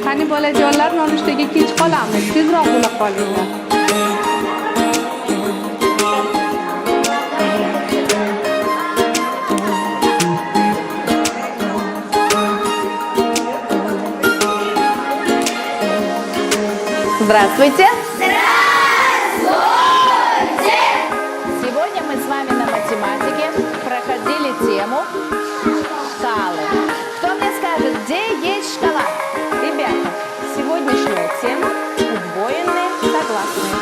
Qani bolajonlar, nonushtaga kech qolamiz. Tezroq bo'la qolinglar. Здравствуйте! Здравствуйте! Сегодня мы с вами на математике проходили тему шкалы. Кто мне скажет, где есть шкала? Ребята, сегодняшняя тема удвоенные согласные.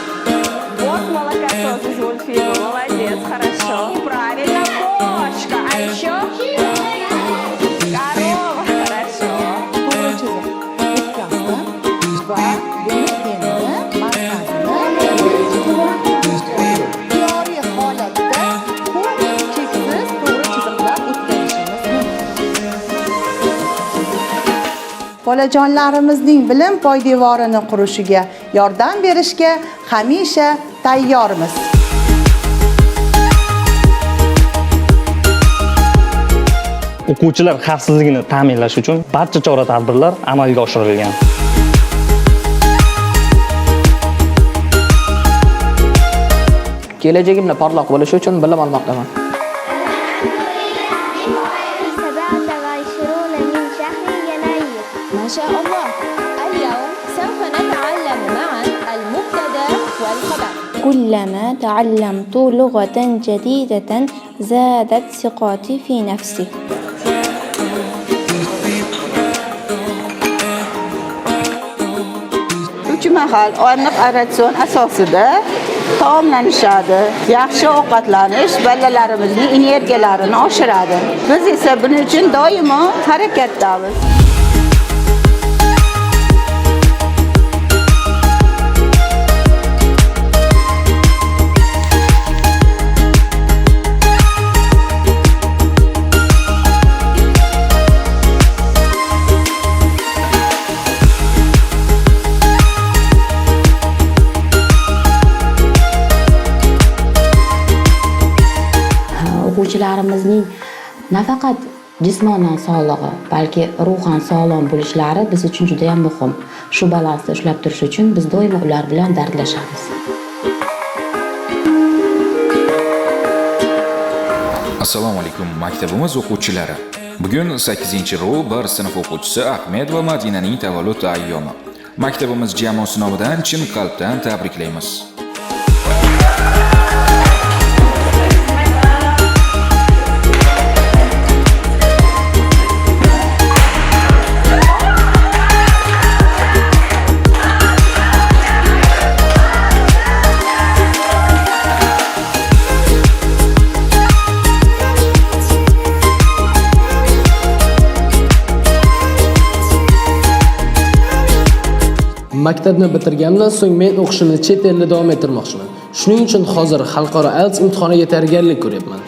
Вот молокосос из мультфильма, молодец, хорошо. Правильно, кошка, а еще корова, хорошо. Bolajonlarimizning bilim poydevorini qurishiga yordam berishga hamisha tayyormiz. O'quvchilar xavfsizligini ta'minlash uchun barcha chora-tadbirlar amalga oshirilgan. Kelajagimda porloq bo'lishi uchun bilim olmoqdaman. 27 من شهر يناير. ما شاء الله. اليوم سوف نتعلم معا المبتدأ والخبر. كلما تعلمت لغة جديدة زادت ثقتي في نفسي. Uch mahal oylik ratsion asosida taomlanishadi. Yaxshi ovqatlanish bolalarimizning energiyalarini oshiradi. Biz esa buning uchun doimo harakatdamiz. O'quvchilarimizning nafaqat jismonan sog'lig'i, balki ruhan sog'lom bo'lishlari biz uchun juda ham muhim. Shu balansni ushlab turish uchun biz doimo ular bilan dardlashamiz. Assalomu alaykum maktabimiz o'quvchilari. Bugun 8-ro 1 sinf o'quvchisi Ahmed va Madinaning tavallud ayyomi. Maktabimiz jamoa nomidan chin qalbdan tabriklaymiz. Maktabni bitirgandan so'ng men o'qishimni chet elda davom ettirmoqchiman. Shuning uchun hozir xalqaro IELTS imtihoniga tayyorgarlik ko'ryapman.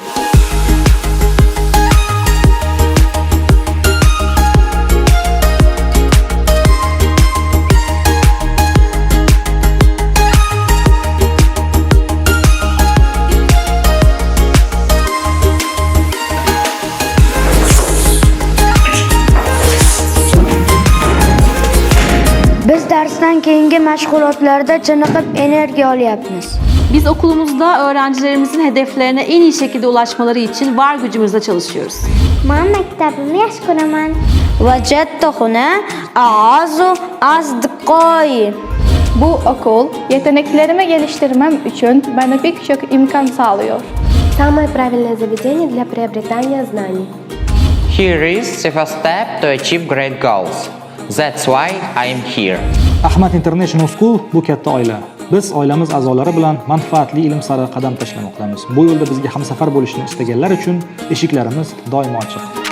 Biz darsdan keyingi mashg'ulotlarda chiniqib energiya olyapmiz. Biz okulumuzda öğrencilerimizin hedeflerine en iyi şekilde ulaşmaları için var gücümüzle çalışıyoruz. Men maktabimni yaxshi ko'raman. Vajadtuhuna a'azu asdiqoi. Bu okul yeteneklerimi geliştirmem için bana pek çok imkan sağlıyor. Самое правильное заведение для приобретания знаний. Here is the first step to achieve great goals. That's why I am here. Ahmad International School bu katta oila. Biz oilamiz a'zolari bilan manfaatli ilm sari qadam tashlamoqdamiz. Bu yo'lda bizga hamsafar bo'lishni istaganlar uchun eshiklarimiz doimo ochiq.